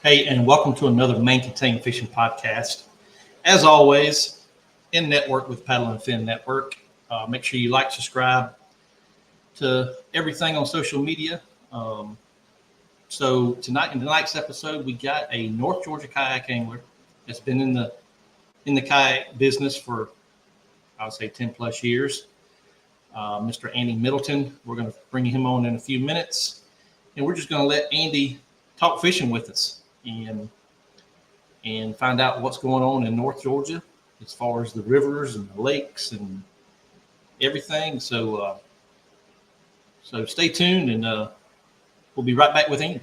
Hey, and welcome to another Main Contain Fishing podcast. As always, in network with Paddle and Fin Network. Make sure you like, subscribe to everything on social media. So tonight, in tonight's episode, we got a North Georgia kayak angler that's been in the kayak business for, I would say, 10 plus years. Mr. Andy Middleton. We're going to bring him on in a few minutes, and we're just going to let Andy talk fishing with us and find out what's going on in North Georgia as far as the rivers and the lakes and everything. So stay tuned, and we'll be right back with Andy.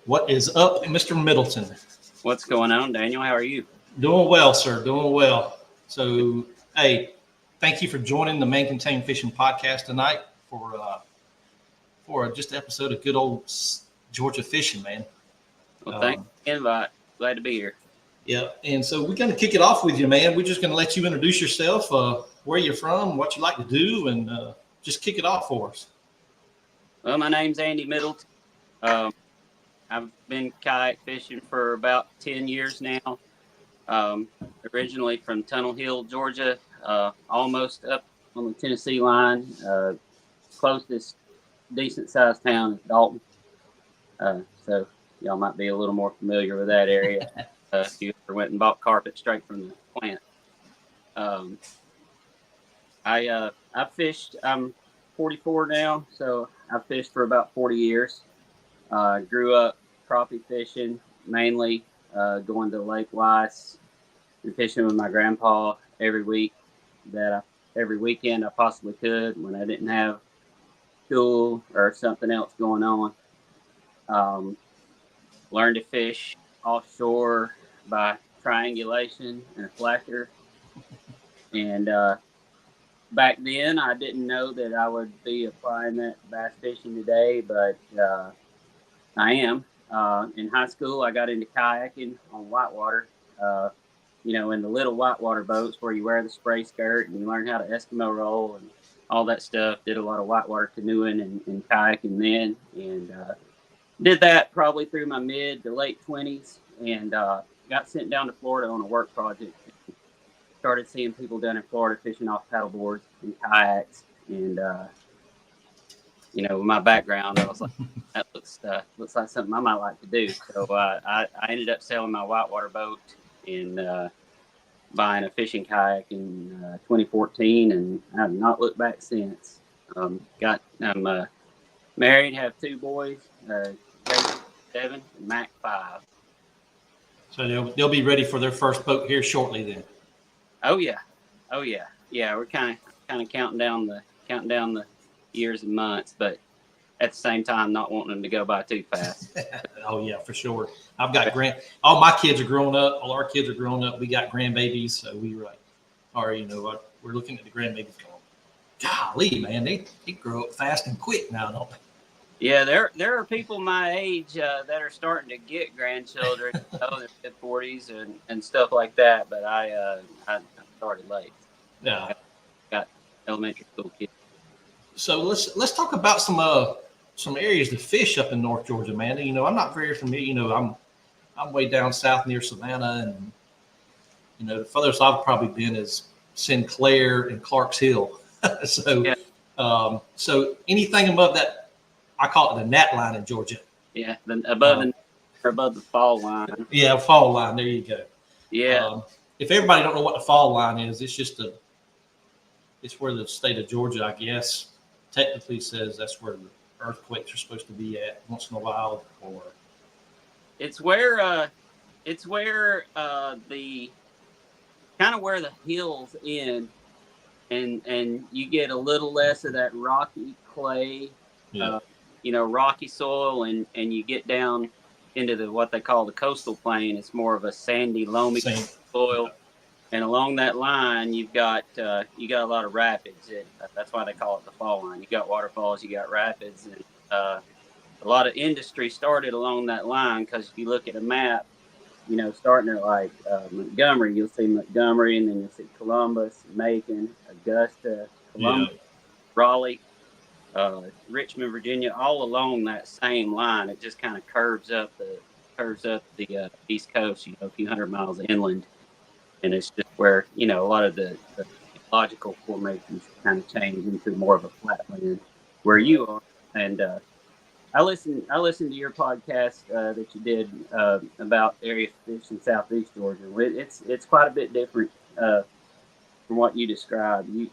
What is up, Mr. Middleton? What's going on, Daniel? How are you? Doing well, sir. Doing well. So, hey, thank you for joining the Main Contain Fishing podcast tonight for just an episode of good old Georgia fishing, man. Well, thanks for the invite. Glad to be here. Yeah, and so we're going to kick it off with you, man. We're just going to let you introduce yourself, where you're from, what you like to do, and just kick it off for us. Well, my name's Andy Middleton. I've been kayak fishing for about 10 years now. Originally from Tunnel Hill, Georgia, almost up on the Tennessee line. Closest decent-sized town is Dalton. So y'all might be a little more familiar with that area if you ever went and bought carpet straight from the plant. I fished. I'm 44 now, so I've fished for about 40 years. Grew up crappie fishing, mainly going to Lake Weiss and fishing with my grandpa every weekend I possibly could when I didn't have school or something else going on. Learned to fish offshore by triangulation and a flasher. And back then, I didn't know that I would be applying that bass fishing today, but I am. In high school, I got into kayaking on whitewater. In the little whitewater boats where you wear the spray skirt and you learn how to Eskimo roll and all that stuff. Did a lot of whitewater canoeing and kayaking then, and did that probably through my mid to late 20s, and got sent down to Florida on a work project. Started seeing people down in Florida fishing off paddleboards and kayaks, and with my background, I was like, that looks like something I might like to do. So I ended up selling my whitewater boat and buying a fishing kayak in 2014, and I have not looked back since. I'm married, have two boys, Jason 7 and Mac 5. So they'll be ready for their first boat here shortly then. Oh yeah. We're kind of counting down the years and months, but at the same time, not wanting them to go by too fast. Oh yeah, for sure. I've got all my kids are grown up. All our kids are grown up. We got grandbabies, so we were like, we're looking at the grandbabies going, golly, man, they grow up fast and quick now, don't they? Yeah, there are people my age that are starting to get grandchildren, they're mid-40s and stuff like that. But I started late. Yeah, got elementary school kids. So let's talk about some areas to fish up in North Georgia, man. I'm not very familiar. I'm way down south near Savannah, and the furthest I've probably been is Sinclair and Clark's Hill. So anything above that, I call it the gnat line in Georgia. Yeah, above the fall line. Yeah, fall line. There you go. Yeah. If everybody don't know what the fall line is, it's where the state of Georgia, I guess, technically says that's where the earthquakes are supposed to be at once in a while, or it's where the kind of where the hills end, and you get a little less of that rocky clay, rocky soil, and you get down into what they call the coastal plain. It's more of a sandy, loamy soil. And along that line, you got a lot of rapids. That's why they call it the fall line. You got waterfalls, you got rapids, and a lot of industry started along that line. Because if you look at a map, starting at like Montgomery, you'll see Montgomery, and then you'll see Columbus, Macon, Augusta, Columbus, Raleigh, Richmond, Virginia, all along that same line. It just kind of curves up the East Coast, a few hundred miles inland, and it's just where a lot of the geological formations kind of change into more of a flatland where you are. And I listened to your podcast that you did about area fish in Southeast Georgia. It's quite a bit different from what you described. You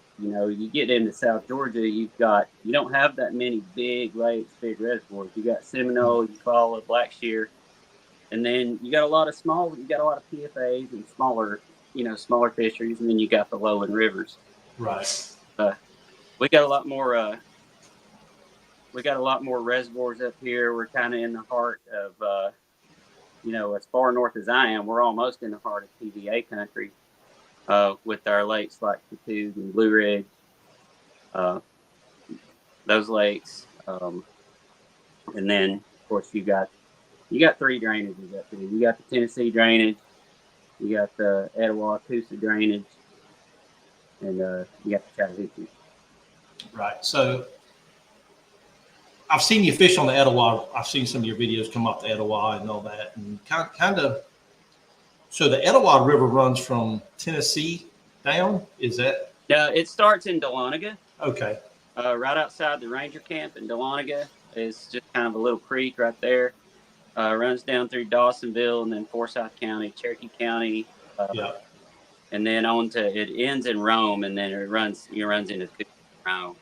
get into South Georgia, you don't have that many big lakes, big reservoirs. You got Seminole, Eufaula, Blackshear, and then you got a lot of PFAs and smaller fisheries, and then you got the lowland rivers. Right. We got a lot more. We got a lot more reservoirs up here. We're kind of in the heart of, as far north as I am, we're almost in the heart of TVA country with our lakes like Katugue and Blue Ridge. Those lakes, and then of course you got 3 drainages up here. You got the Tennessee drainage, you got the Etowah-Coosa drainage, and you got the Chattahoochee. Right. So I've seen you fish on the Etowah. I've seen some of your videos come up the Etowah and all that, and kind of. So the Etowah River runs from Tennessee down. Is that? Yeah, it starts in Dahlonega. Okay. Right outside the Ranger Camp in Dahlonega is just kind of a little creek right there. Runs down through Dawsonville and then Forsyth County, Cherokee County. And then it ends in Rome, and then it runs into Rome.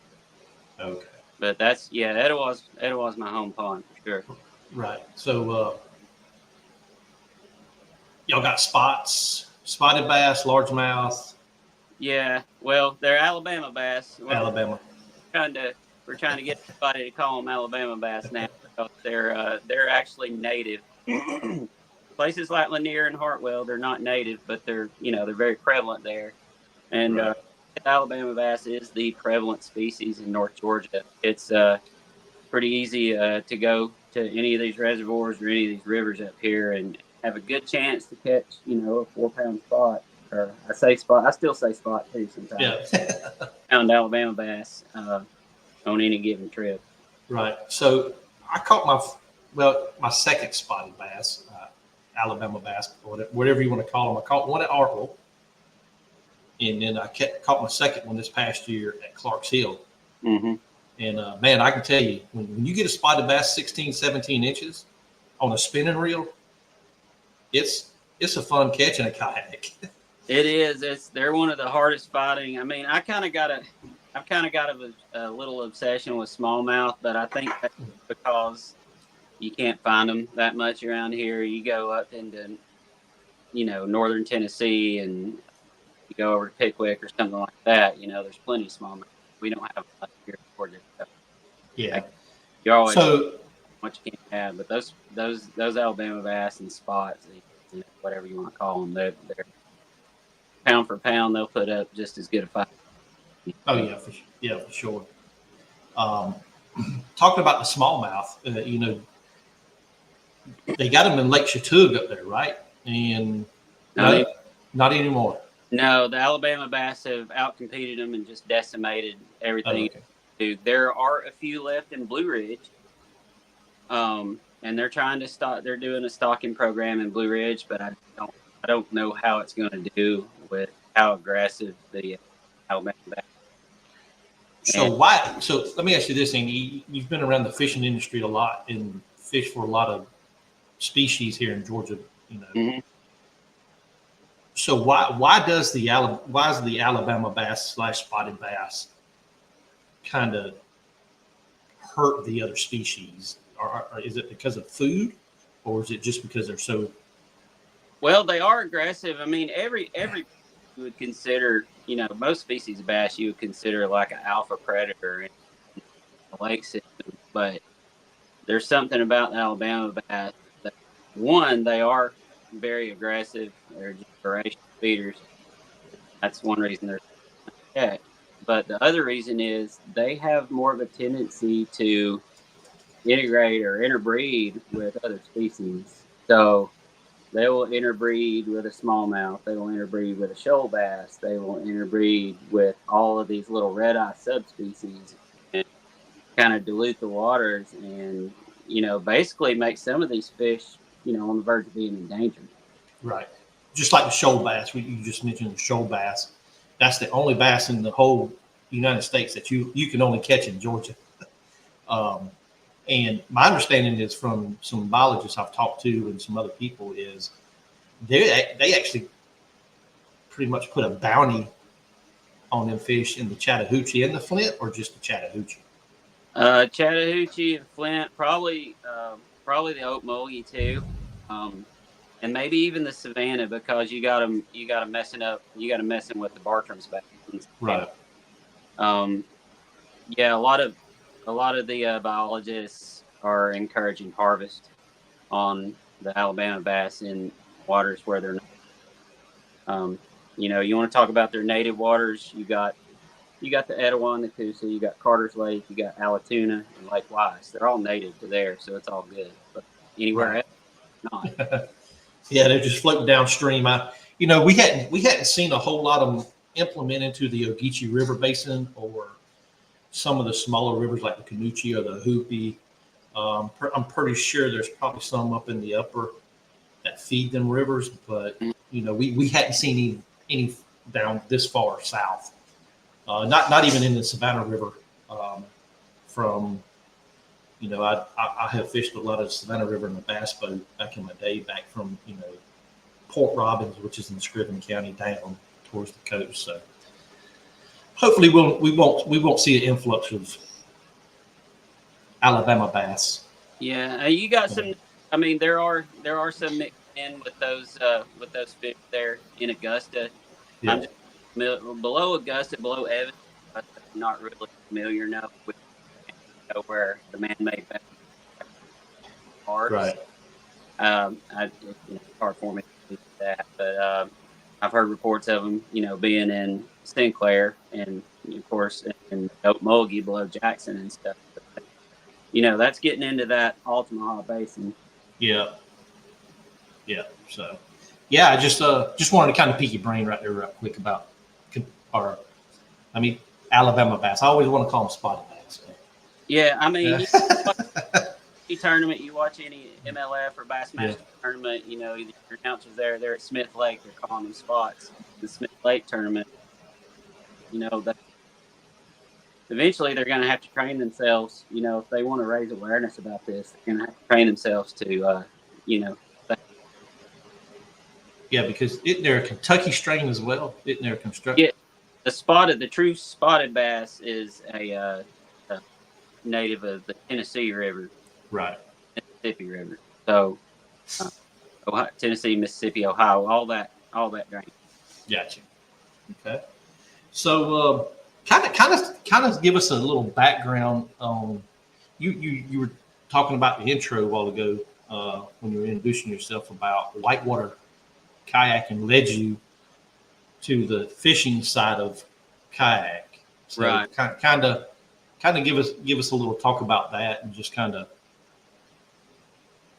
Okay. But Etowah's my home pond for sure. Right. So y'all got spotted bass, largemouth. Yeah. Well, they're Alabama bass. Alabama. We're trying to get everybody to call them Alabama bass now because they're actually native. Places like Lanier and Hartwell, they're not native, but they're very prevalent there. And right. Alabama bass is the prevalent species in North Georgia. It's pretty easy to go to any of these reservoirs or any of these rivers up here and have a good chance to catch, a 4-pound spot. Or I say spot. I still say spot too sometimes. Yeah. Pound Alabama bass on any given trip. Right. So I caught my second spotted bass, Alabama bass, whatever you want to call them. I caught one at Artville. And then I caught my second one this past year at Clark's Hill. Mm-hmm. And, man, I can tell you, when you get a spotted bass 16, 17 inches on a spinning reel, it's a fun catch in a kayak. It is. They're one of the hardest fighting. I mean, I've kind of got a little obsession with smallmouth, but I think that's because you can't find them that much around here. You go up into, northern Tennessee and you go over to Pickwick or something like that, there's plenty of smallmouth. We don't have a lot here in Georgia. So Yeah. You always what you can't have, but those Alabama bass and spots, whatever you want to call them, they're pound for pound. They'll put up just as good a fight. Oh yeah, for sure. Talking about the smallmouth, they got them in Lake Chattahoochee up there, right? And not anymore. No, the Alabama bass have outcompeted them and just decimated everything. Oh, okay. There are a few left in Blue Ridge, and they're trying to start. They're doing a stocking program in Blue Ridge, but I don't know how it's going to do with how aggressive the Alabama bass. So let me ask you this, Andy. You've been around the fishing industry a lot and fished for a lot of species here in Georgia. Mm-hmm. So why is the Alabama bass / spotted bass kind of hurt the other species? Or is it because of food, or is it just because they're so? Well, they are aggressive. I mean, every you would consider, most species of bass you would consider like an alpha predator in the lake system, but there's something about the Alabama bass that, one, they are very aggressive. They're just voracious feeders. That's one reason they're catch. But the other reason is they have more of a tendency to integrate or interbreed with other species. So They will interbreed with a smallmouth. They will interbreed with a shoal bass. They will interbreed with all of these little red eye subspecies and kind of dilute the waters and, basically make some of these fish, on the verge of being endangered. Right. Just like the shoal bass, you just mentioned the shoal bass. That's the only bass in the whole United States that you can only catch in Georgia. And my understanding is from some biologists I've talked to and some other people is they actually pretty much put a bounty on them fish in the Chattahoochee and the Flint, or just the Chattahoochee. Chattahoochee and Flint, probably the Okmulgee too, and maybe even the Savannah, because you got them messing with the Bartram's bass. Right. Yeah, a lot of the biologists are encouraging harvest on the Alabama bass in waters where they're not. You want to talk about their native waters. You got the Etowah and the Coosa, you got Carter's Lake, you got Allatoona and Lake Wise. They're all native to there, so it's all good. But anywhere else, not. Yeah, they're just floating downstream. We hadn't seen a whole lot of them implement into the Ogeechee River Basin or some of the smaller rivers like the Canoochee or the Hoopie. I'm pretty sure there's probably some up in the upper that feed them rivers, but we hadn't seen any down this far south. Not even in the Savannah River. I have fished a lot of Savannah River in the bass boat back in my day, back from Port Robbins, which is in Scriven County, down towards the coast. So hopefully we won't see an influx of Alabama bass. Yeah, you got some. I mean, there are some mixed in with those fish there in Augusta. Yeah. I'm just below Augusta, below Evans. I'm not really familiar enough with where the man-made bass are. Right. It's hard for me to do that, but I've heard reports of them, being in Sinclair and of course in Okmulgee below Jackson and stuff. But, that's getting into that Altamaha Basin. Yeah. Yeah. So, yeah, I just wanted to kind of pick your brain right there, real quick about Alabama bass. I always want to call them spotted bass. Yeah, I mean, any tournament, you watch any MLF or Bassmaster tournament, either your announcers they're at Smith Lake, they're calling them spots. The Smith Lake tournament, that eventually they're going to have to train themselves. If they want to raise awareness about this, they're going to have to train themselves to, Yeah, because isn't there a Kentucky strain as well? Isn't there a construction? Yeah, the true spotted bass is a native of the Tennessee River, right? Mississippi River. So, Ohio, Tennessee, Mississippi, Ohio, all that drain. Gotcha. Okay. So, kind of give us a little background on you were talking about the intro a while ago when you were introducing yourself about whitewater kayaking led you to the fishing side of kayak. So right. Kind of give us a little talk about that, and just kind of,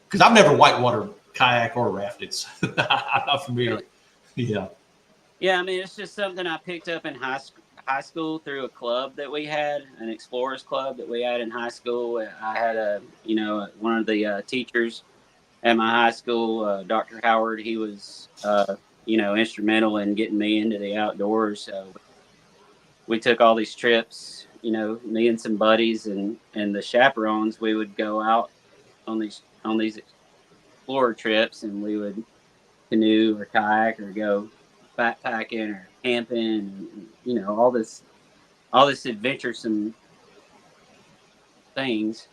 because I've never whitewater kayak or rafted, so I'm not familiar. Yeah. Yeah, I mean, it's just something I picked up in high school through a club that we had, an explorers club that we had in high school. I had one of the teachers at my high school, Dr. Howard. He was instrumental in getting me into the outdoors. So we took all these trips, me and some buddies and the chaperones. We would go out on these explorer trips, and we would canoe or kayak or go backpacking or camping, all this adventuresome things.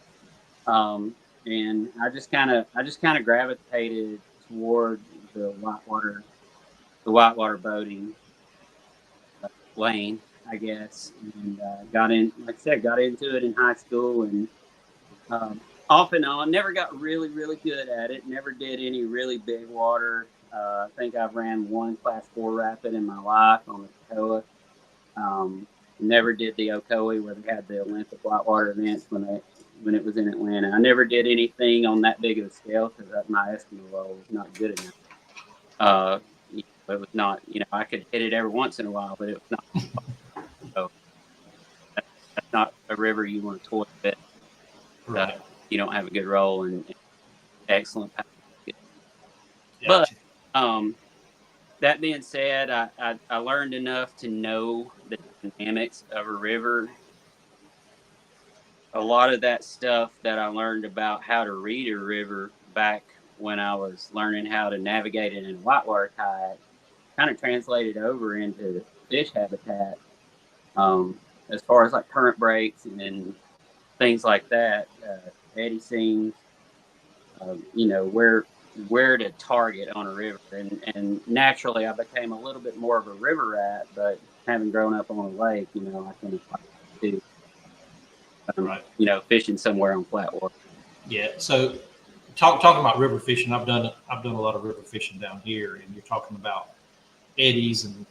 And I just kind of gravitated toward the whitewater boating lane, I guess, and got into it in high school, and off and on. Never got really, really good at it. Never did any really big water. I think I've ran one Class 4 rapid in my life on the Toccoa. Never did the Ocoee where they had the Olympic whitewater events when it was in Atlanta. I never did anything on that big of a scale because my Eskimo level was not good enough. You know, it was not, you know, I could hit it every once in a while, but it was not. So that's not a river you want to toy with. Right. You don't have a good roll and excellent power. But Gotcha. that being said, I learned enough to know the dynamics of a river. A lot of that stuff that I learned about how to read a river back when I was learning how to navigate it in a whitewater kayak kind of translated over into fish habitat. As far as like current breaks and things like that, eddy scenes, you know, where to target on a river. And naturally, I became a little bit more of a river rat, but having grown up on a lake, you know, I can do, Right. you know, fishing somewhere on flat water. Yeah. So talking about river fishing, I've done a lot of river fishing down here, and you're talking about eddies and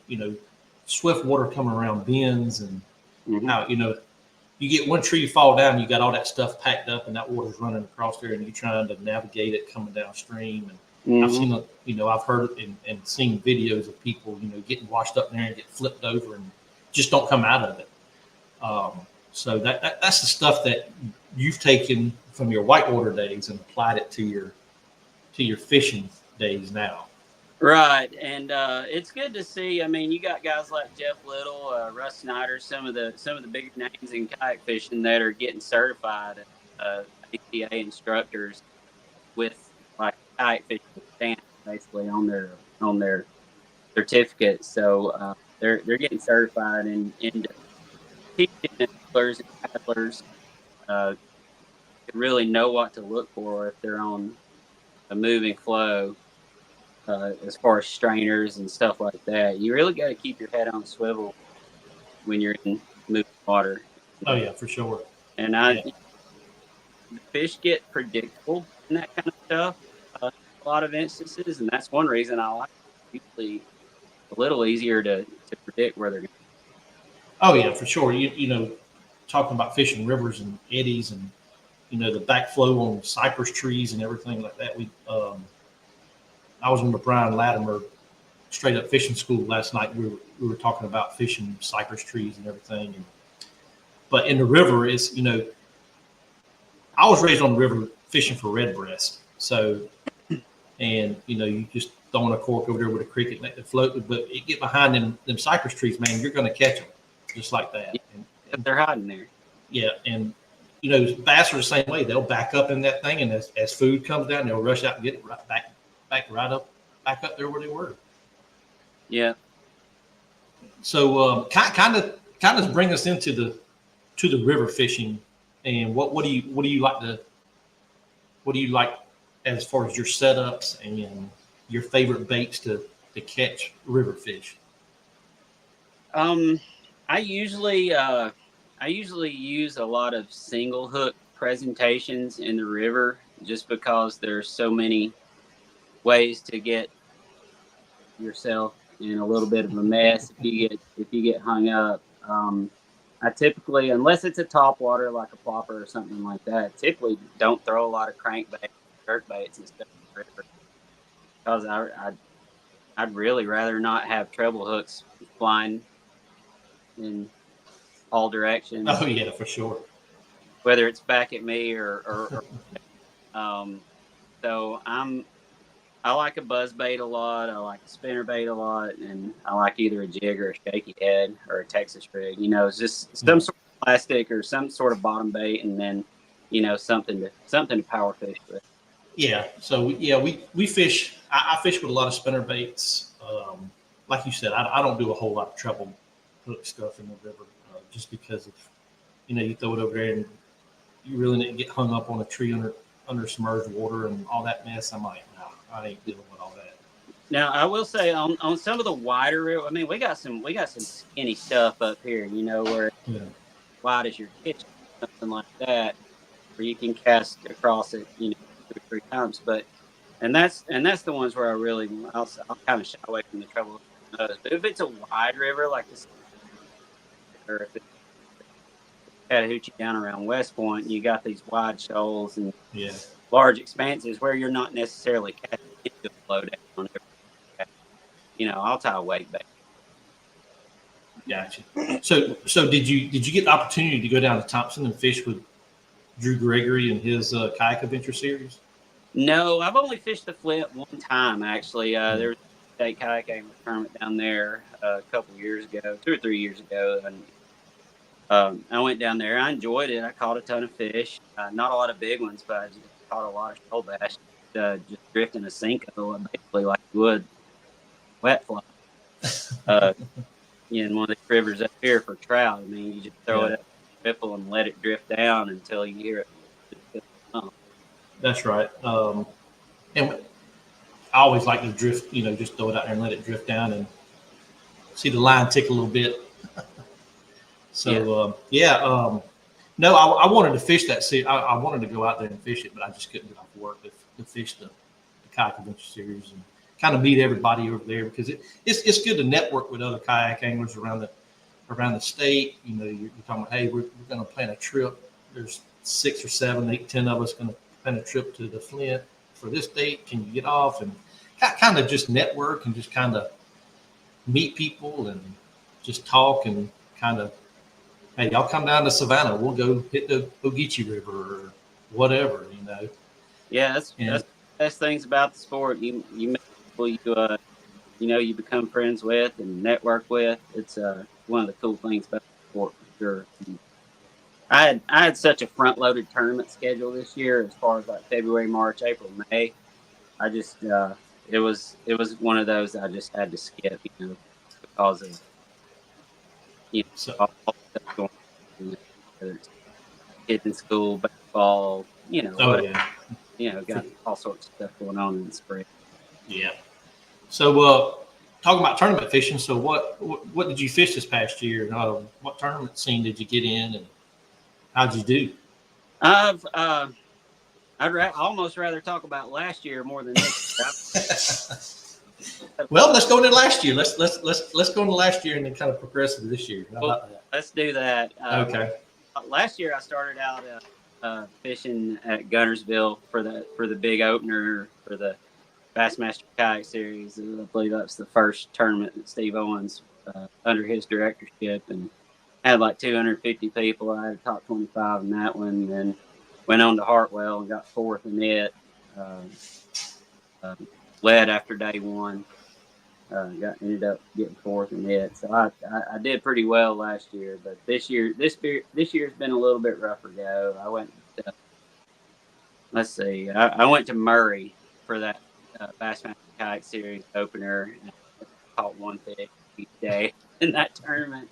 swift water coming around bends and Mm-hmm. how you get one tree fall down, you got all that stuff packed up, and that water's running across there, and you're trying to navigate it coming downstream. And I've Mm-hmm. seen, I've heard and seen videos of people, getting washed up there and get flipped over and just don't come out of it. So that's the stuff that you've taken from your whitewater days and applied it to your fishing days now. Right, and it's good to see. I mean, you got guys like Jeff Little, Russ Snyder, some of the bigger names in kayak fishing that are getting certified ATA instructors with like kayak fishing stamp basically on their certificate. So they're getting certified and teaching anglers and paddlers to really know what to look for if they're on a moving flow. As far as strainers and stuff like that, you really got to keep your head on swivel when you're in moving water. Oh yeah, for sure. And Yeah. the fish get predictable and that kind of stuff. A lot of instances, and that's one reason I like it. Usually a little easier to predict where they're going. Oh yeah, for sure. Talking about fishing rivers and eddies and the backflow on cypress trees and everything like that. I was on the Brian Latimer straight up fishing school last night. We were talking about fishing cypress trees and everything. But in the river, I was raised on the river fishing for redbreast. So, and you just throwing a cork over there with a creek and let it float. But you get behind them cypress trees, man, you're going to catch them just like that. If they're hiding there. Yeah, and bass are the same way. They'll back up in that thing, and as food comes down, they'll rush out and get it right back up there where they were. Yeah. So kind of bring us into the river fishing, and what do you like as far as your setups and your favorite baits to catch river fish? I usually use a lot of single hook presentations in the river just because there's so many ways to get yourself in a little bit of a mess if you get hung up. I typically, unless it's a top water like a plopper or something like that, typically don't throw a lot of crankbait, jerk baits and stuff in the river because I'd really rather not have treble hooks flying in all directions. Oh yeah, for sure. Whether it's back at me or so I like a buzz bait a lot. I like a spinner bait a lot, and I like either a jig or a shaky head or a Texas rig. It's just some sort of plastic or some sort of bottom bait, and then something to power fish with. Yeah. So yeah, we fish. I fish with a lot of spinner baits. Like you said, I don't do a whole lot of treble hook stuff in the river, just because of you throw it over there and you really didn't get hung up on a tree under submerged water and all that mess. I'm like, no, I ain't dealing with all that. Now I will say on some of the wider river, I mean we got some skinny stuff up here, where wide as your kitchen, something like that, where you can cast across it, 2 or 3 times. But that's the ones where I'll kind of shy away from the treble. But if it's a wide river like this, or if it's Chattahoochee down around West Point, you got these wide shoals and large expanses where you're not necessarily casting into a flow down. I'll tie a weight back. Gotcha. So did you get the opportunity to go down to Thompson and fish with Drew Gregory and his kayak adventure series? No, I've only fished the Flip one time actually. There was a state kayak tournament down there a couple years ago, 2 or 3 years ago, and I went down there. I enjoyed it. I caught a ton of fish, not a lot of big ones, but I just caught a lot of shoal bass, just drifting a Cinco, basically like you would wet fly. In one of the rivers up here for trout. I mean, you just throw it up the ripple and let it drift down until you hear it. That's right. And I always like to drift, just throw it out there and let it drift down and see the line tick a little bit. So, no, I wanted to fish that series. I wanted to go out there and fish it, but I just couldn't get off work to fish the kayak adventure series and kind of meet everybody over there, because it's good to network with other kayak anglers around the state. You're talking about, hey, we're going to plan a trip. There's 6 or 7, 8, 10 of us going to plan a trip to the Flint for this date. Can you get off? And kind of just network and just kind of meet people and just talk and kind of, hey, y'all come down to Savannah. We'll go hit the Ogeechee River or whatever, Yeah, that's the best things about the sport. You meet people you become friends with and network with. It's one of the cool things about the sport for sure. I had such a front-loaded tournament schedule this year, as far as like February, March, April, May. I just it was one of those I just had to skip, because of all the stuff going on, whether it's kids in school, baseball, got all sorts of stuff going on in the spring. Yeah. So, talking about tournament fishing, so what did you fish this past year? What tournament scene did you get in, and how'd you do? I'd almost rather talk about last year more than this year. Well, let's go into last year. Let's go into last year and then kind of progress to this year. How about that? Let's do that. Okay. Last year I started out fishing at Gunnersville for the big opener for the Bassmaster Kayak Series. I believe that's the first tournament that Steve Owens, under his directorship, and had like 250 people. I had a top 25 in that one, and went on to Hartwell and got 4th in it. Led after day one. Ended up getting 4th in it. So I did pretty well last year, but this year's been a little bit rougher go. I went. I went to Murray for that Bassmaster Kayak Series opener, and I caught 1 fish each day in that tournament.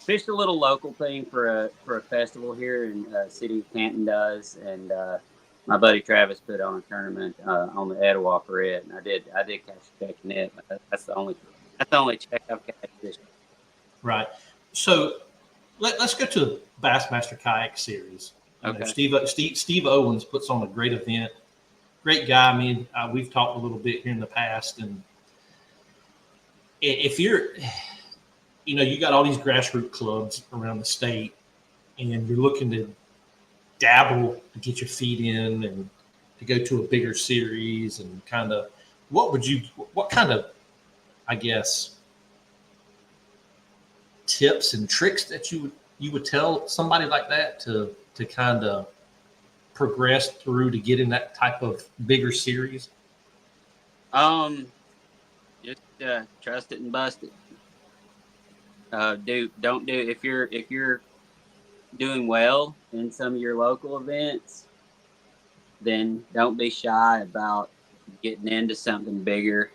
Fished a little local thing for a festival here in city of Canton does, and my buddy Travis put on a tournament on the Etowah for it, and I did catch a check in it, but that's the only check I've caught this year. Right. So let's go to the Bassmaster Kayak Series. Okay. Steve Owens puts on a great event. Great guy. I mean, we've talked a little bit here in the past, and if you're, you got all these grassroots clubs around the state, and you're looking to dabble to get your feet in and to go to a bigger series, and kind of, what kind of, I guess, tips and tricks that you would tell somebody like that to kind of progress through to get in that type of bigger series? Just trust it and bust it. If you're doing well in some of your local events, then don't be shy about getting into something bigger.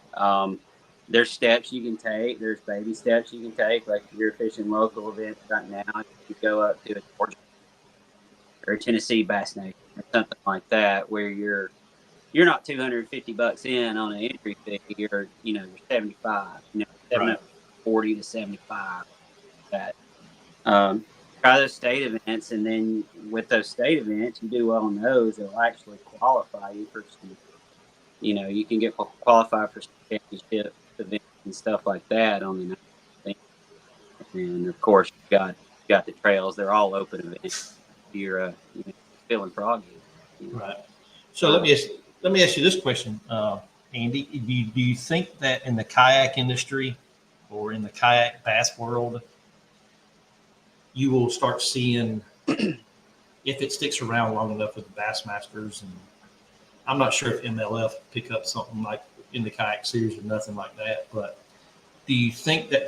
There's steps you can take. There's baby steps you can take. Like if you're fishing local events right now, you go up to a Georgia or a Tennessee Bass Nation or something like that, where you're not $250 in on an entry fee. You're 75. 40 to 75. That. Try those state events, and then with those state events, you do well on those, it'll actually qualify you for some, you can get qualified for championship events and stuff like that on the night thing. And of course, you got the trails; they're all open events. You're feeling froggy. Right. So let me ask you this question: Andy, do you think that in the kayak industry or in the kayak bass world, you will start seeing, if it sticks around long enough with the Bassmasters, and I'm not sure if MLF pick up something like in the kayak series or nothing like that, but do you think that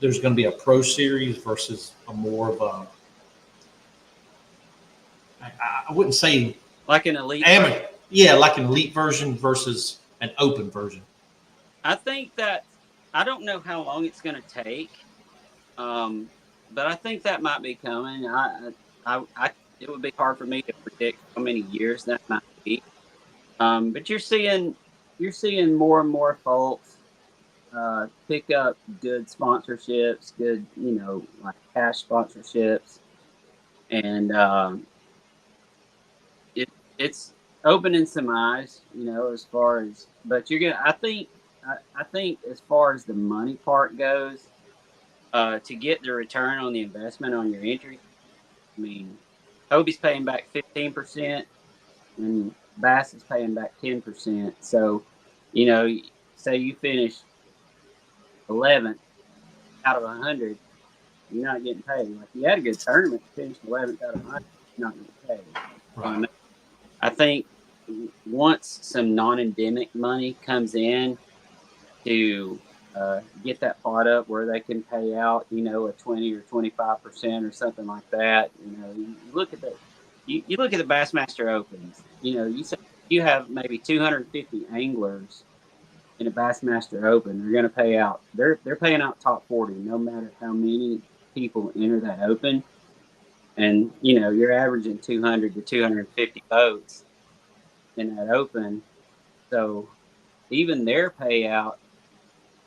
there's going to be a pro series versus a more of a, I wouldn't say like an elite amateur, yeah, like an elite version versus an open version? I think that I don't know how long it's going to take, but I think that might be coming. It would be hard for me to predict how many years that might be. But you're seeing more and more folks pick up good sponsorships, good like cash sponsorships, and it's opening some eyes, as far as. But you're gonna, I think as far as the money part goes, to get the return on the investment on your entry, I mean, Hobie's paying back 15%, and Bass is paying back 10%. So, you know, say you finish 11th out of 100, you're not getting paid. Like, you had a good tournament, finished 11th out of 100, you're not getting paid. Right. I think once some non-endemic money comes in to get that pot up where they can pay out, a 20 or 25% or something like that. You look at you look at the Bassmaster Opens. You say you have maybe 250 anglers in a Bassmaster Open. They're going to pay out. They're paying out top 40, no matter how many people enter that Open. And you're averaging 200 to 250 boats in that Open. So even their payout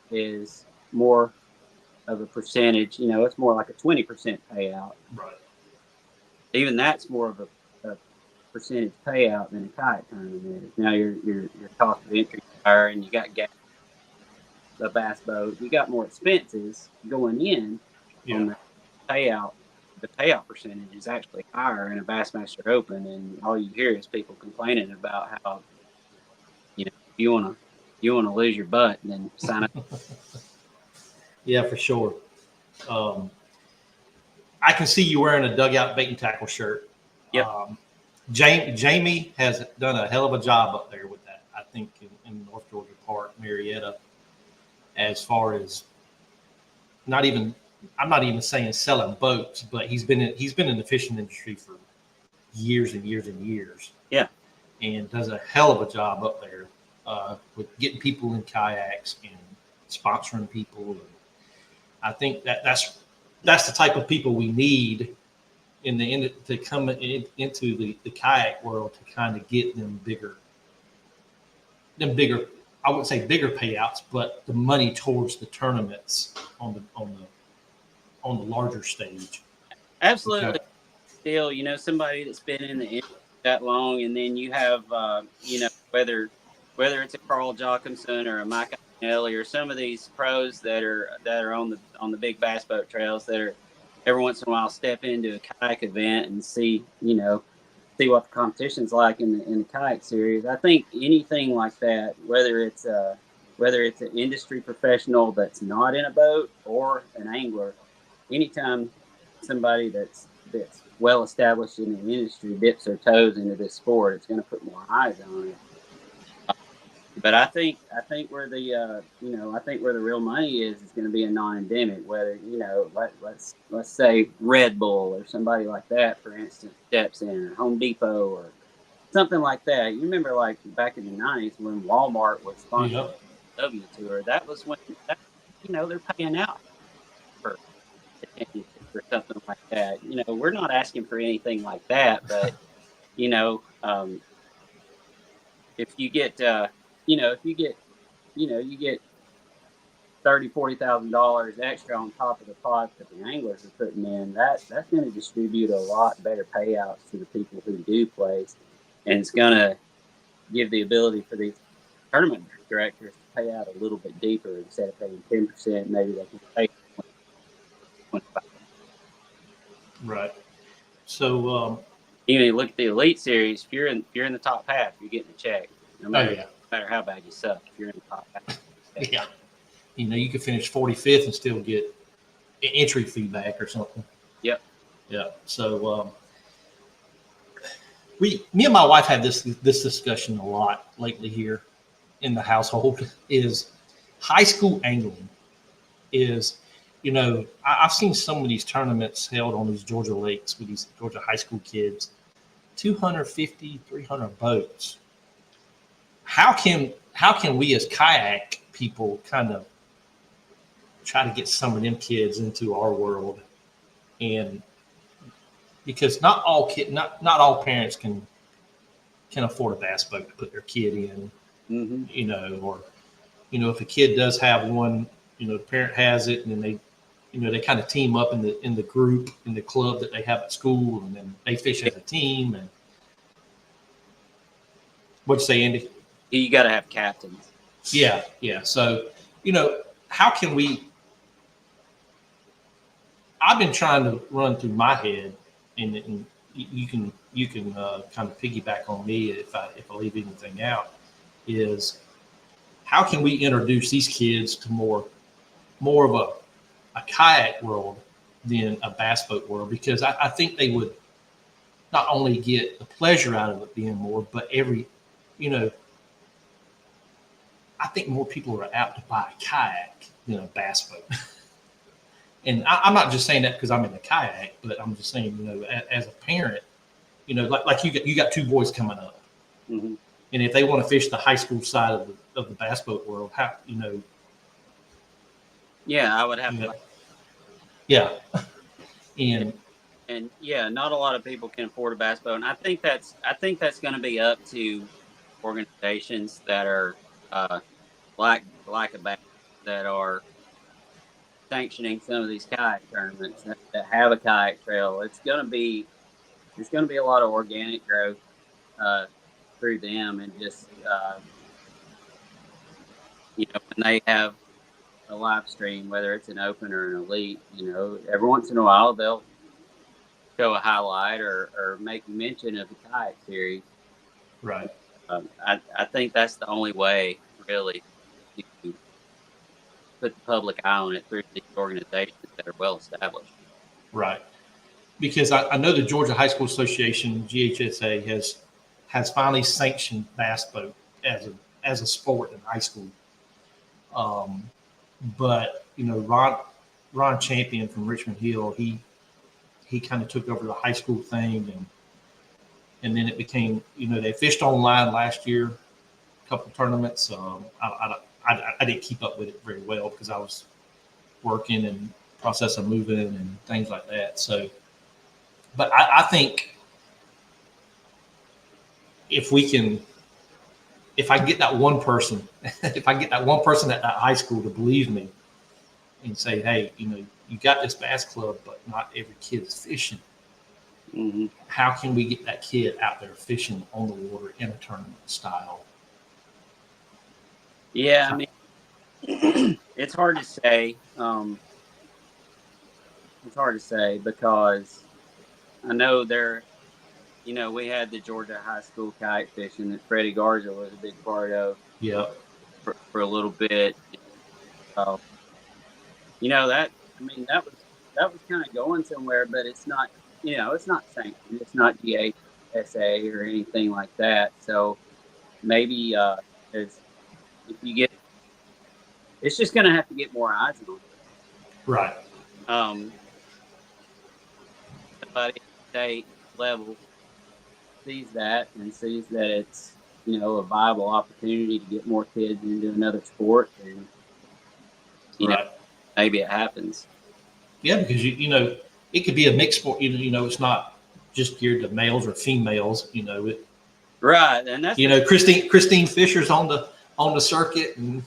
is more of a percentage. It's more like a 20% payout. Right. Even that's more of a percentage payout than a kayak tournament is. Now your cost of entry is higher, and you got gas, the bass boat. You got more expenses going in on the payout. The payout percentage is actually higher in a Bassmaster Open, and all you hear is people complaining about how you want to lose your butt and then sign up. Yeah, for sure. I can see you wearing a dugout bait and tackle shirt. Yep. Jamie has done a hell of a job up there with that. I think in North Georgia Park, Marietta, as far as I'm not even saying selling boats, but he's been in the fishing industry for years and years and years. Yeah. And does a hell of a job up there with getting people in kayaks and sponsoring people. And I think that's the type of people we need to come into the kayak world to kind of get them bigger. I wouldn't say bigger payouts, but the money towards the tournaments on the larger stage. Absolutely. Okay. Still, somebody that's been in the industry that long, and then you have, whether it's a Carl Jocumson or a Mike Nelly or some of these pros that are on the big bass boat trails that are every once in a while step into a kayak event and see what the competition's like in the kayak series. I think anything like that, whether it's an industry professional that's not in a boat or an angler, anytime somebody that's well established in the industry dips their toes into this sport, it's going to put more eyes on it. But I think where the where the real money is going to be a non-endemic. Whether let's say Red Bull or somebody like that, for instance, steps in, or Home Depot or something like that. You remember, like back in the '90s when Walmart was sponsoring the W Tour. That was when they're paying out for attention or something like that. We're not asking for anything like that, but if you get you get $30,000-$40,000 extra on top of the pot that the anglers are putting in. That's going to distribute a lot better payouts to the people who do place, and it's going to give the ability for these tournament directors to pay out a little bit deeper. Instead of paying 10%, maybe they can pay 25%. Right. So you look at the Elite Series. If you're in the top half, you're getting a check. No matter matter how bad you suck, if you're in the top half. Yeah. You could finish 45th and still get an entry fee back or something. Yep. Yeah. So me and my wife had this discussion a lot lately here in the household. Is high school angling is, I've seen some of these tournaments held on these Georgia lakes with these Georgia high school kids, 250, 300 boats. How can we as kayak people kind of try to get some of them kids into our world? And because not all parents can afford a bass boat to put their kid in, or if a kid does have one, the parent has it, and then they kind of team up in the group, in the club that they have at school, and then they fish as a team. And what'd you say, Andy? You got to have captains. Yeah. So, how can we? I've been trying to run through my head, and you can kind of piggyback on me if I leave anything out. Is how can we introduce these kids to more of a kayak world than a bass boat world? Because I think they would not only get the pleasure out of it being more, but I think more people are out to buy a kayak than a bass boat. And I'm not just saying that because I'm in the kayak, but I'm just saying, as a parent, like you got two boys coming up, and if they want to fish the high school side of the bass boat world, how Yeah, I would have to. Yeah, and yeah, not a lot of people can afford a bass boat, and I think that's going to be up to organizations that are like a bass, that are sanctioning some of these kayak tournaments that have a kayak trail. There's going to be a lot of organic growth through them, and just when they have a live stream, whether it's an open or an elite, every once in a while they'll show a highlight or make mention of the kayak series. right. I think that's the only way, really, to put the public eye on it through these organizations that are well established. Right. Because I know the Georgia High School Association, GHSA, has finally sanctioned bass boat as a sport in high school. But Ron Champion from Richmond Hill, he kind of took over the high school thing, and then it became, they fished online last year, a couple tournaments. I didn't keep up with it very well because I was working and process of moving and things like that. So, but I think if I get that one person, at that high school to believe me and say, hey, you got this bass club, but not every kid is fishing. How can we get that kid out there fishing on the water in a tournament style? Yeah, I mean, it's hard to say. It's hard to say because I know we had the Georgia High School kayak fishing that Freddie Garza was a big part of. Yeah. For a little bit. That was kind of going somewhere, but it's not. It's not sanctioned. It's not GHSA or anything like that. So maybe if you get, it's just going to have to get more eyes on it. Right. Somebody at state level sees that and sees that it's a viable opportunity to get more kids into another sport, and maybe it happens. Yeah, because it could be a mixed sport. It's not just geared to males or females. Right, and that's Christine Fisher's on the circuit, and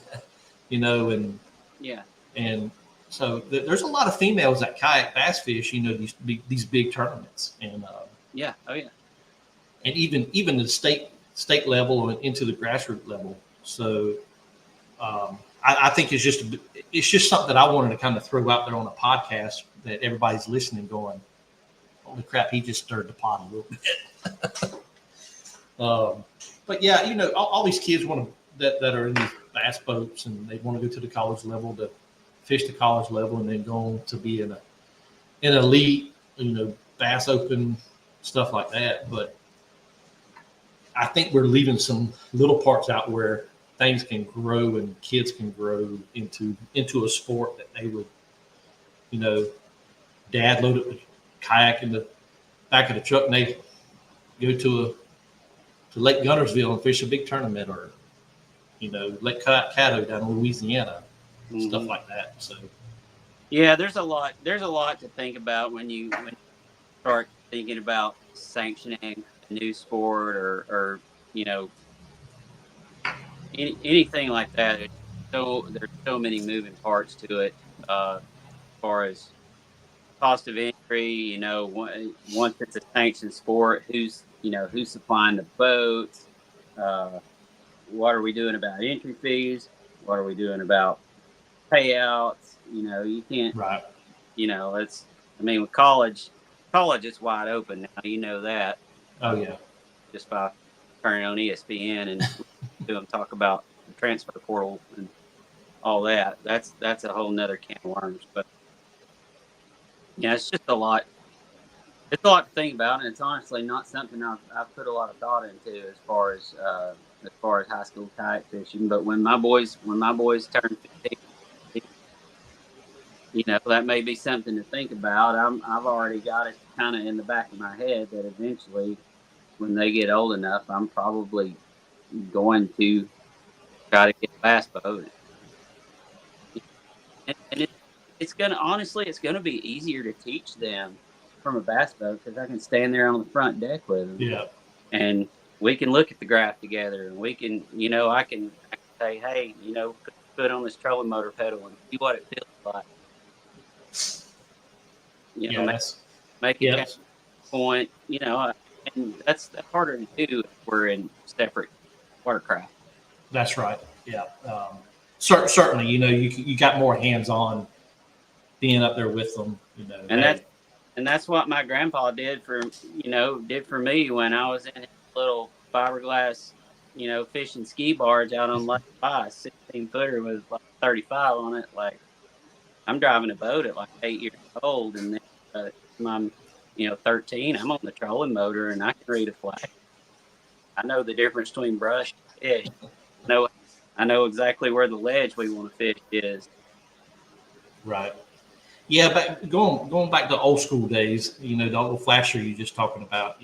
and so there's a lot of females that kayak bass fish. These big tournaments, and and even the state level and into the grassroots level. So I think it's just something that I wanted to kind of throw out there on a podcast that everybody's listening, going, holy crap, he just stirred the pot a little bit. But yeah, all these kids want that are in these bass boats and they want to go to the college level to fish the college level and then go on to be an elite, bass open, stuff like that. But I think we're leaving some little parts out where things can grow and kids can grow into a sport that they would, dad loaded the kayak in the back of the truck and they go to Lake Guntersville and fish a big tournament, or Lake Caddo down in Louisiana, stuff like that. So yeah, there's a lot to think about when you start thinking about sanctioning a new sport or anything like that. There's so many moving parts to it, as far as cost of entry. Once it's a sanctioned sport, who's supplying the boats? What are we doing about entry fees? What are we doing about payouts? You can't. Right. With college is wide open now. You know that. Oh yeah. Just by turning on ESPN and do them talk about the transfer portal and all that. That's a whole nother can of worms. But yeah, it's just a lot. It's a lot to think about, and it's honestly not something I've put a lot of thought into as far as high school kayak fishing. But when my boys turn 15, that may be something to think about. I've already got it kind of in the back of my head that eventually, when they get old enough, I'm probably going to try to get a bass boat. And it's gonna be easier to teach them from a bass boat because I can stand there on the front deck with them. Yeah. And we can look at the graph together, and we can, I can say, hey, put on this trolling motor pedal and see what it feels like. Make it yes. point, and that's harder to do if we're in separate watercraft. That's right. Yeah. Certainly, you got more hands-on being up there with them, And that's what my grandpa did for me when I was in his little fiberglass, fishing ski barge out on Lake By, 16-footer with like 35 on it. Like, I'm driving a boat at like 8 years old, and then I'm 13. I'm on the trolling motor, and I can read a flag. I know the difference between brush and fish. I know exactly where the ledge we want to fish is. Right. Yeah, but going back to old school days, the old flasher you're just talking about,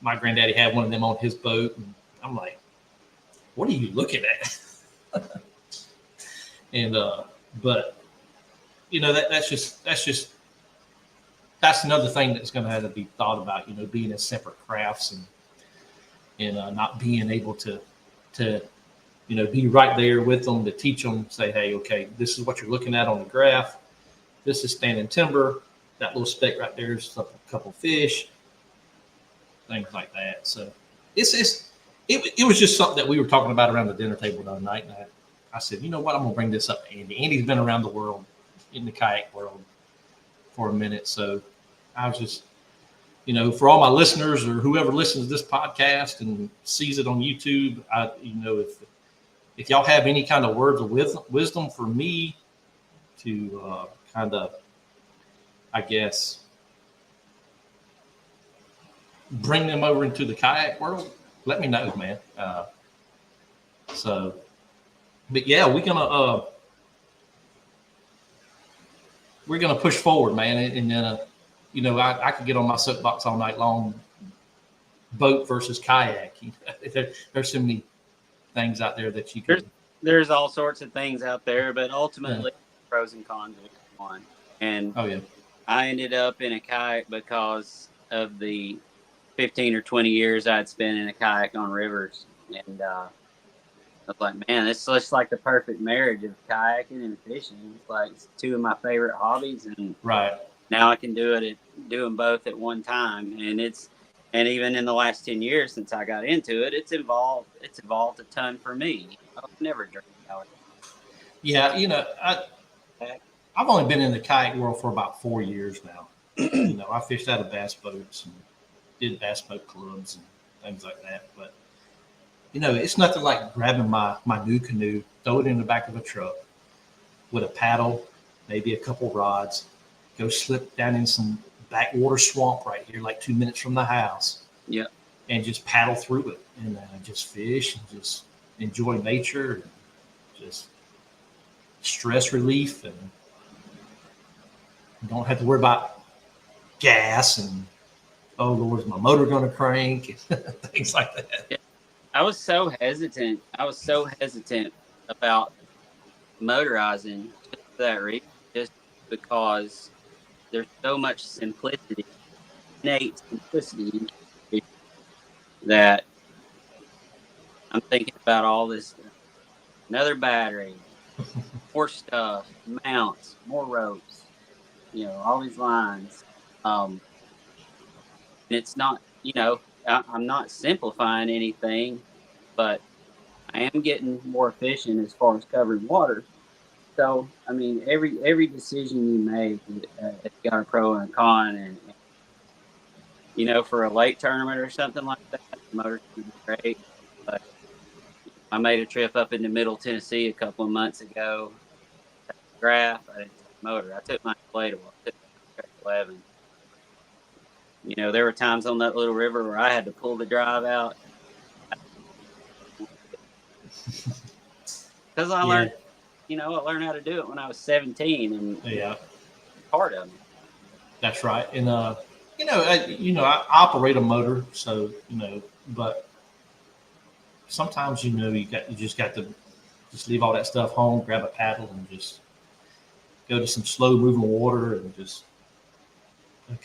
my granddaddy had one of them on his boat, and I'm like, what are you looking at? And but that's another thing that's going to have to be thought about, being as separate crafts and not being able to be right there with them to teach them, say, hey, okay, this is what you're looking at on the graph. This is standing timber. That little speck right there is a couple fish, things like that. So it was just something that we were talking about around the dinner table the other night. And I said, you know what? I'm going to bring this up to Andy. Andy's been around the world, in the kayak world, for a minute. So I was just, for all my listeners or whoever listens to this podcast and sees it on YouTube, if y'all have any kind of words of wisdom for me to kind of, I guess, bring them over into the kayak world, let me know, man. But yeah, we're gonna push forward, man. And then, I could get on my soapbox all night long. Boat versus kayak. There's so many things out there that you could. There's all sorts of things out there, but ultimately, pros and cons of each one. And I ended up in a kayak because of the 15 or 20 years I'd spent in a kayak on rivers, and I was like, man, it's just like the perfect marriage of kayaking and fishing. It's like two of my favorite hobbies, and now I can do them both at one time. And even in the last 10 years since I got into it, it's evolved a ton for me. I've never dreamed about it. Yeah, I've only been in the kayak world for about 4 years now. I fished out of bass boats and did bass boat clubs and things like that. But it's nothing like grabbing my new canoe, throw it in the back of a truck with a paddle, maybe a couple rods, go slip down in some backwater swamp right here, like 2 minutes from the house, Yeah. and just paddle through it and just fish and just enjoy nature and just stress relief, and don't have to worry about gas and, oh Lord, is my motor going to crank? Things like that. Yeah. I was so hesitant. About motorizing just for that reason, just because there's so much simplicity, innate simplicity that I'm thinking about all this stuff. Another battery, more stuff, mounts, more ropes, all these lines. And it's not, I'm not simplifying anything, but I am getting more efficient as far as covering water. So, I mean, every decision you make, it's got a pro and a con, and for a lake tournament or something like that, the motor's gonna be great. But I made a trip up into Middle Tennessee a couple of months ago. Graph, I didn't take motor. I took my inflatable. I took my Kayak 11. There were times on that little river where I had to pull the drive out because I learned, I learned how to do it when I was 17, and part of me. That's right. And I operate a motor, so but sometimes you just got to just leave all that stuff home, grab a paddle, and just go to some slow moving water, and just I'm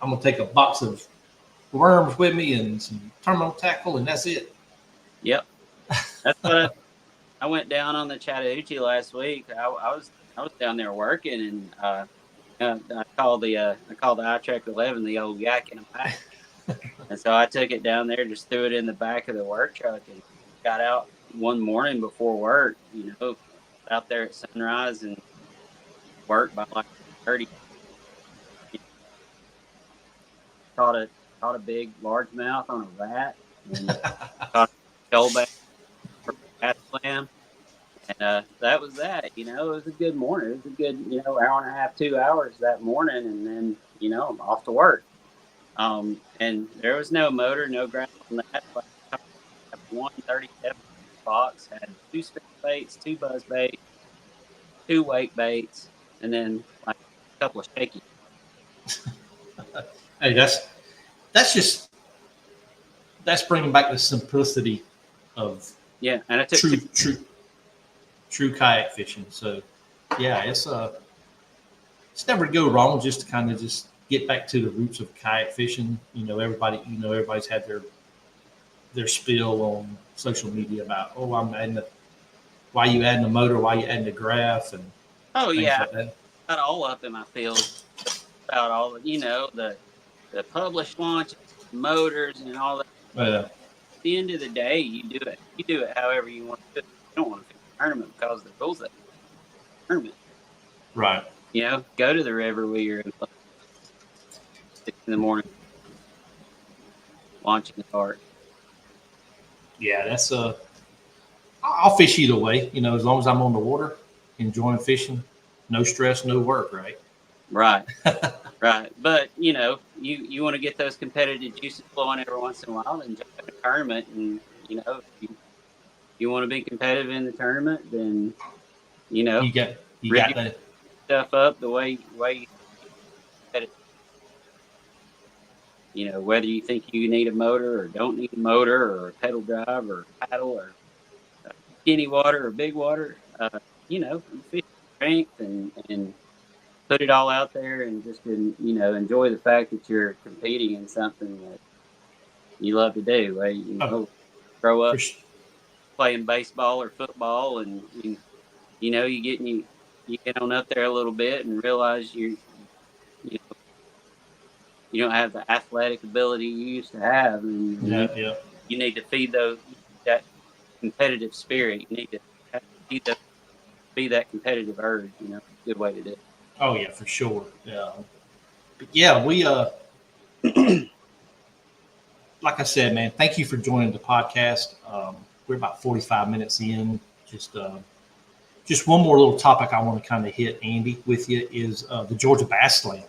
gonna take a box of worms with me and some terminal tackle, and that's it. Yep, that's what I went down on the Chattahoochee last week. I was down there working, and I called the iTrack 11 the old yak in the back, and so I took it down there, just threw it in the back of the work truck, and got out one morning before work. Out there at sunrise and worked by like 30. Caught a big largemouth on a rat, and caught a shellback for a cat slam. And that was that. It was a good morning. It was a good, hour and a half, 2 hours that morning, and then I'm off to work. And there was no motor, no ground on that. Like, 137 box had 2 spin baits, 2 buzz baits, 2 wake baits, and then like a couple of shaky. Hey, that's bringing back the simplicity of and I took true kayak fishing. So it's never go wrong just to kind of just get back to the roots of kayak fishing. Everybody's had their spill on social media about, why you adding a motor, why you adding a graph, and like that. Got all up in my feels about all the published launches, motors, and all that. At the end of the day, you do it however you want to do it. You don't want to fish a tournament because the rules that tournament. Right. Go to the river where you're in 6 in the morning launching the cart. Yeah, that's I'll fish either way, as long as I'm on the water, enjoying fishing, no stress, no work, right? Right. Right. But, you want to get those competitive juices flowing every once in a while and jump in a tournament. And, if you want to be competitive in the tournament, then, you got that stuff up the way you whether you think you need a motor or don't need a motor or a pedal drive or paddle or skinny water or big water, fish strength and put it all out there and just enjoy the fact that you're competing in something that you love to do. Right? Grow up playing baseball or football, and you get on up there a little bit and realize you don't have the athletic ability you used to have, and you need to feed that competitive spirit. You need to feed that competitive urge. Good way to do it. Oh yeah, for sure. Yeah, but we like I said, man, thank you for joining the podcast. We're about 45 minutes in. Just one more little topic I want to kind of hit, Andy, with you is the Georgia Bass Slam.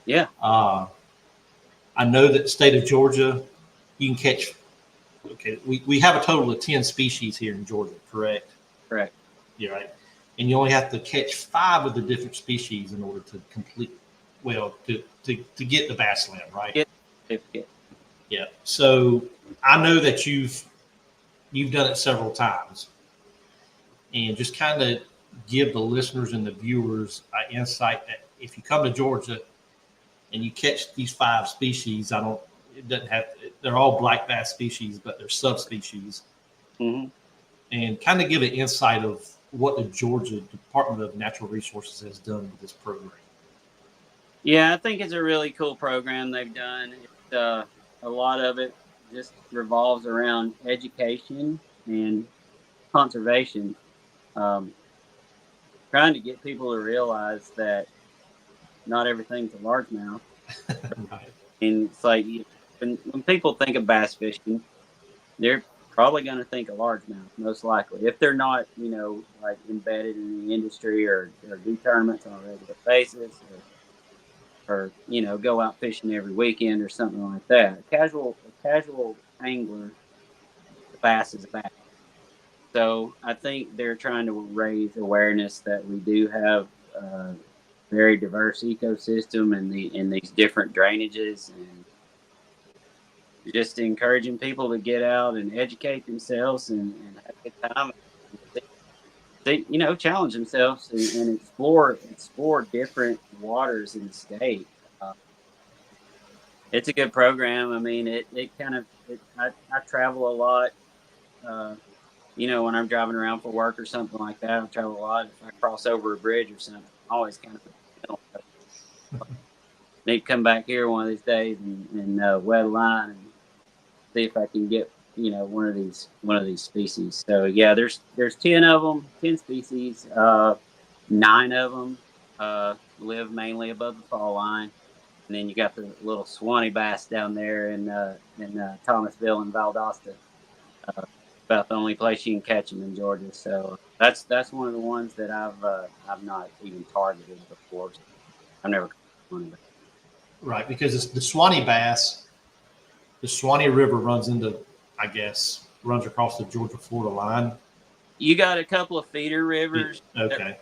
Yeah. I know that the state of Georgia, you can catch. Okay, we have a total of 10 species here in Georgia, correct? Correct. Yeah, right. And you only have to catch 5 of the different species in order to to get the Bass Slam, right? Get certificate. Yeah. So I know that you've done it several times, and just kind of give the listeners and the viewers an insight that if you come to Georgia and you catch these 5 species, they're all black bass species, but they're subspecies, and kind of give an insight of what the Georgia Department of Natural Resources has done with this program. Yeah, I think it's a really cool program they've done. A lot of it just revolves around education and conservation. Trying to get people to realize that not everything's a largemouth. Right. And it's like when people think of bass fishing, they're probably going to think of largemouth, most likely. If they're not, like embedded in the industry or do tournaments on a regular basis or go out fishing every weekend or something like that. A casual angler, the bass is a bass. So I think they're trying to raise awareness that we do have a very diverse ecosystem in these different drainages, and just encouraging people to get out and educate themselves and have a good time. They challenge themselves and explore different waters in the state. It's a good program. I mean, I travel a lot. When I'm driving around for work or something like that, I travel a lot. If I cross over a bridge or something, I always kind of need to come back here one of these days and wet a line and see if I can get one of these species. So yeah, there's 10 of them, 10 species. 9 of them live mainly above the fall line, and then you got the little Swanee bass down there in Thomasville and Valdosta. About the only place you can catch them in Georgia. So that's one of the ones that I've not even targeted before. So I've never caught one of them. Right, because it's the Swanee bass, the Swanee River runs across the Georgia-Florida line. You got a couple of feeder rivers. Okay.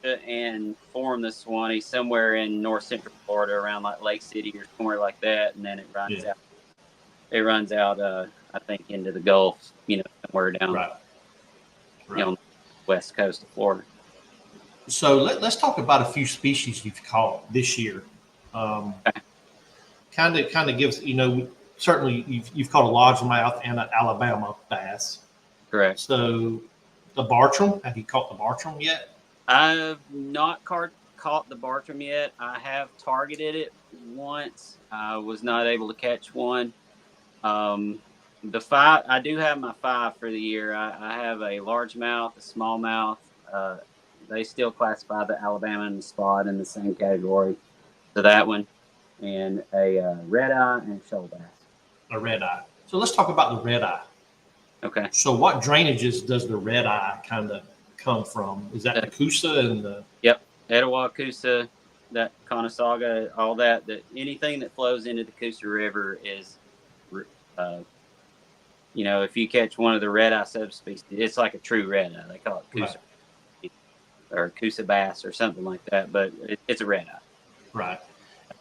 And form the Swanee somewhere in north central Florida around like Lake City or somewhere like that, and then it runs out. It runs out, I think, into the Gulf, somewhere down on the west coast of Florida. So let's talk about a few species you've caught this year. Kind of gives, certainly you've caught a largemouth and an Alabama bass. Correct. So the Bartram, have you caught the Bartram yet? I've not caught the Bartram yet. I have targeted it once. I was not able to catch one. The 5, I do have my 5 for the year. I have a largemouth, a smallmouth. They still classify the Alabama and the spot in the same category. So that one, and a red eye and a shoal bass. A red eye. So let's talk about the red eye. Okay. So what drainages does the red eye kind of come from? Is that the Coosa and the? Yep, Etowah, Coosa, that Conasauga, all that. Anything that flows into the Coosa River is, if you catch one of the red eye subspecies, it's like a true red eye. They call it Coosa or Coosa bass or something like that, but it's a red eye. Right.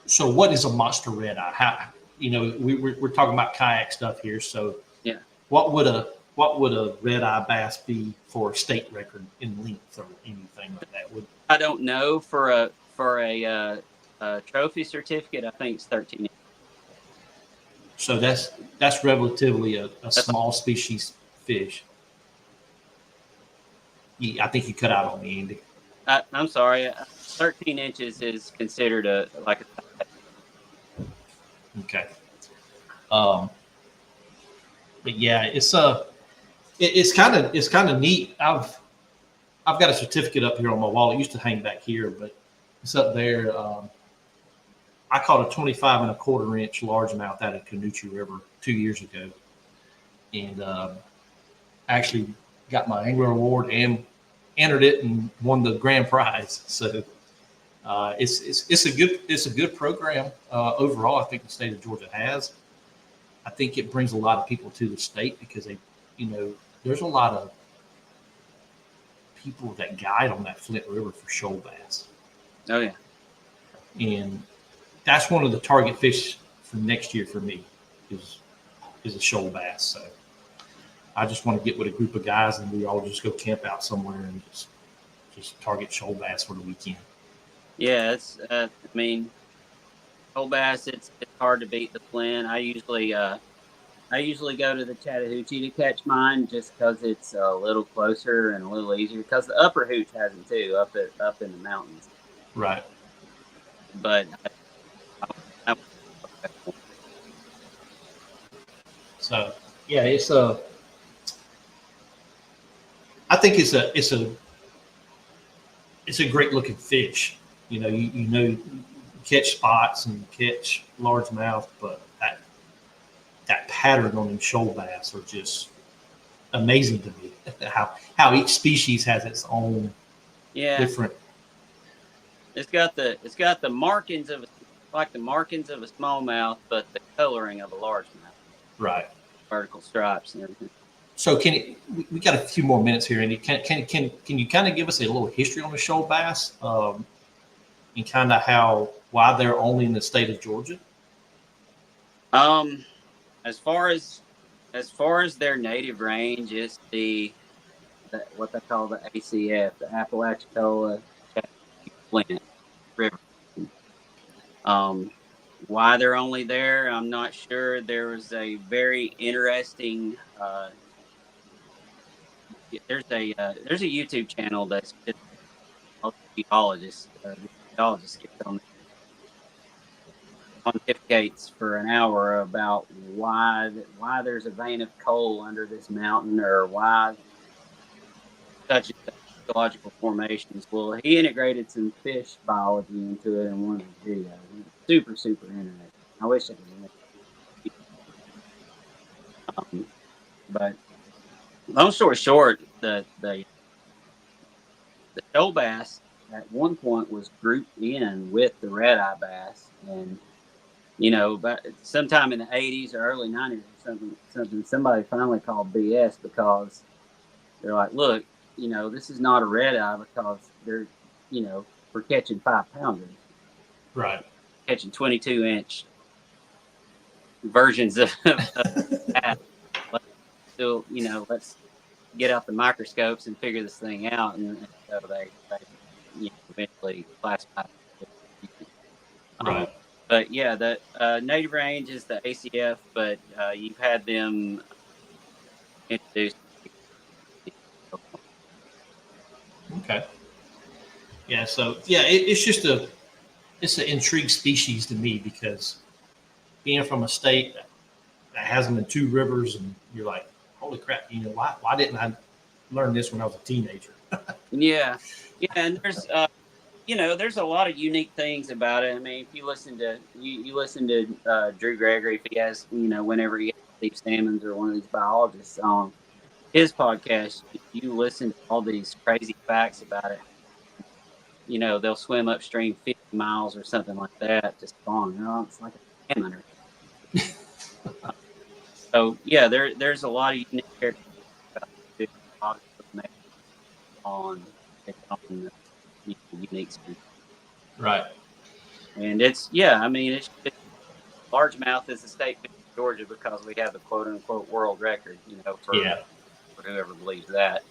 So what is a monster red eye? How we're talking about kayak stuff here. So yeah, what would a red eye bass be for a state record in length or anything like that? I don't know. For a trophy certificate, I think it's 13 inches. So that's relatively a small species fish. Yeah, I think you cut out on me, Andy. I'm sorry. 13 inches is considered a. Okay. But yeah, it's kind of neat. I've got a certificate up here on my wall. It used to hang back here, but it's up there. I caught a 25 1/4 inch largemouth out of Canoochee River 2 years ago, and actually got my angler award and entered it and won the grand prize. So it's a good program overall. I think the state of Georgia has. I think it brings a lot of people to the state because there's a lot of people that guide on that Flint River for shoal bass. Oh yeah, and that's one of the target fish for next year for me is a shoal bass. So I just want to get with a group of guys and we all just go camp out somewhere and just target shoal bass for the weekend. Yeah, it's shoal bass. It's hard to beat the Flint. I usually go to the Chattahoochee to catch mine just because it's a little closer and a little easier. Because the Upper Hooch has them too, up in the mountains. Right. But so yeah, I think it's a great looking fish. You catch spots and catch largemouth, but that pattern on them shoal bass are just amazing to me. How each species has its own different. It's got the markings of the markings of a smallmouth, but the coloring of a largemouth. Right. Vertical stripes and everything. So we got a few more minutes here, Andy. Can you kind of give us a little history on the shoal bass, and kind of why they're only in the state of Georgia? As far as their native range, it's what they call the ACF, the Apalachicola Flint River. Why they're only there, I'm not sure. There was a very interesting. There's a YouTube channel that's just geologists. Geologists get on pontificates for an hour about why there's a vein of coal under this mountain, or why such geological formations. Well, he integrated some fish biology into it in one of his videos. Super interesting. I wish I could. But long story short, the shoal bass at one point was grouped in with the red eye bass, and but sometime in the 80s or early 90s or something, somebody finally called BS because they're like, look, this is not a red eye because they're, we're catching 5-pounders. Right. Catching 22-inch versions of that. Still, let's get out the microscopes and figure this thing out. And so they eventually classify it. Right. But yeah, the native range is the ACF, but you've had them introduced. Okay. Yeah. So yeah, it's an intrigued species to me because being from a state that has them in 2 rivers, and you're like, holy crap, why didn't I learn this when I was a teenager? Yeah, and there's a lot of unique things about it. I mean, if you listen to Drew Gregory, if he has, whenever he has Steve Sammons or one of these biologists on his podcast, you listen to all these crazy facts about it. They'll swim upstream 50 miles or something like that to spawn. It's like a salmon. So yeah, there's a lot of unique characteristics on the unique species. Right. And it's largemouth is the state fish of Georgia because we have the quote unquote world record, for whoever believes that.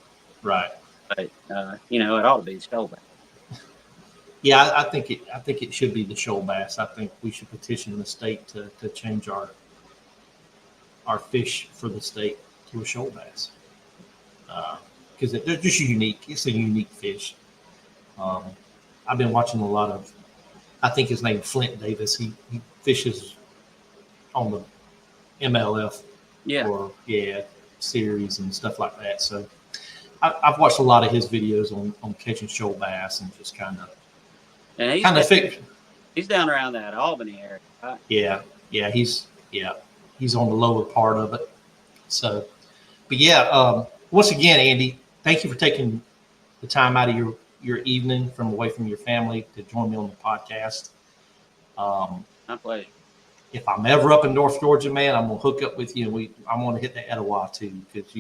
Right. But it ought to be the shoal bass. Yeah, I think it should be the shoal bass. I think we should petition the state to change our fish for the state to a shoal bass because they're just unique. It's a unique fish. I've been watching a lot of. I think his name Flint Davis. He fishes on the MLF series and stuff like that. So I've watched a lot of his videos on catching shoal bass and just kind of. And he's down around that Albany area, right? Yeah, he's on the lower part of it. So, but yeah, once again, Andy, thank you for taking the time out of your evening from away from your family to join me on the podcast. My pleasure. If I'm ever up in North Georgia, man, I'm gonna hook up with you, and I'm gonna hit the Etowah too, because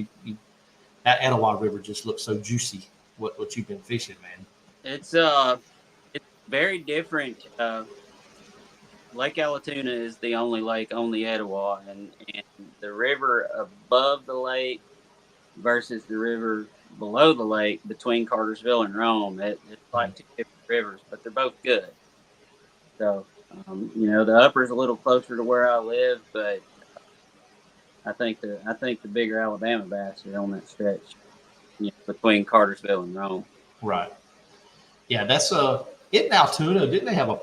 that Etowah River just looks so juicy. What you've been fishing, man? It's very different. Lake Allatoona is the only lake on the Etowah, and the river above the lake versus the river below the lake between Cartersville and Rome. It's like two different rivers, but they're both good. So, the upper is a little closer to where I live, but I think the bigger Alabama bass are on that stretch, between Cartersville and Rome. Right. Yeah, that's in Altoona. Didn't they have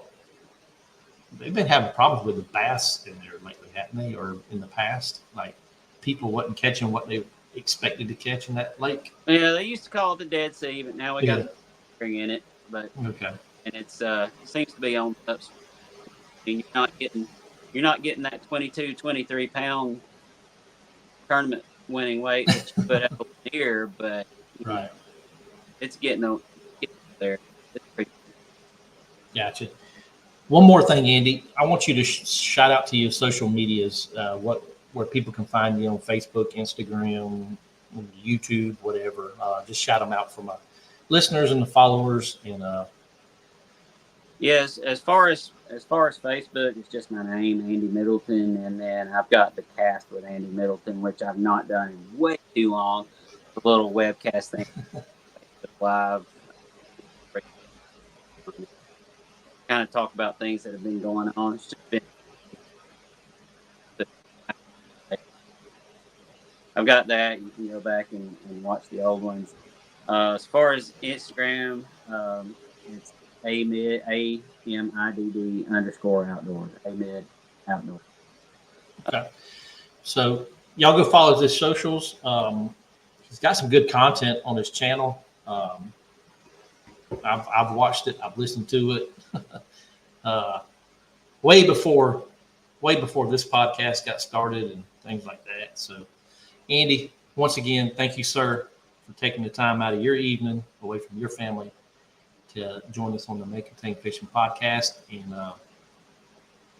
they've been having problems with the bass in there lately, haven't they? Or in the past, like people wasn't catching what they expected to catch in that lake. Yeah, they used to call it the Dead Sea, but now we got spring in it. But okay, and it seems to be on the upswing. You're not getting that 22, 23 pound tournament winning weight that you put out here, but right, it's getting there. It's pretty gotcha. One more thing, Andy, I want you to shout out to your social medias, where people can find you on Facebook, Instagram, YouTube, whatever. Just shout them out for my listeners and the followers. And yes, as far as Facebook, it's just my name, Andy Middleton, and then I've got the cast with Andy Middleton, which I've not done in way too long. The little webcast thing, live, kind of talk about things that have been going on. It's just been, I've got that. You can go back and watch the old ones. As far as Instagram, it's AMIDD _outdoors. AMID outdoors. okay. So y'all go follow his socials. He's got some good content on his channel. I've watched it. I've listened to it way before this podcast got started and things like that. So, Andy, once again, thank you, sir, for taking the time out of your evening away from your family to join us on the Make a Tank Fishing podcast. And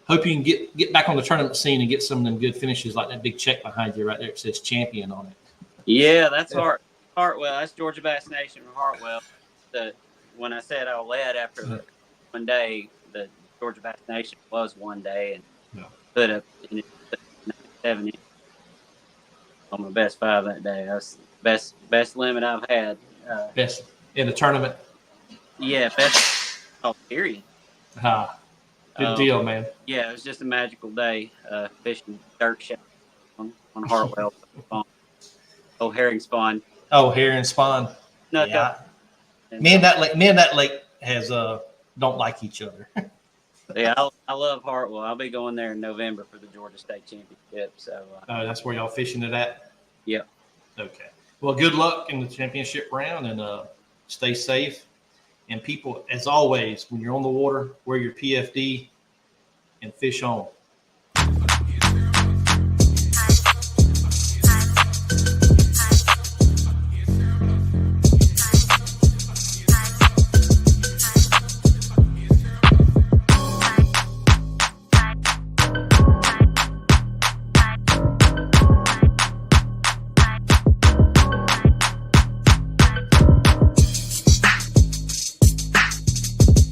hope you can get back on the tournament scene and get some of them good finishes, like that big check behind you right there. It says champion on it. Yeah, that's Hartwell. That's Georgia Bass Nation from Hartwell. When I said I led after one day, the Georgia Bass Nation was one day, and put up 7 on my best 5 that day. That's best limit I've had. Best in the tournament. Yeah, best period. Good deal, man. Yeah, it was just a magical day fishing dirt shot on Hartwell. Oh, herring spawn. Oh, herring spawn. No, yeah. Me and that lake has don't like each other. Yeah, I love Hartwell. I'll be going there in November for the Georgia State Championship. So that's where y'all fishing it at? Yep. Okay. Well, good luck in the championship round, and stay safe. And people, as always, when you're on the water, wear your PFD and fish on.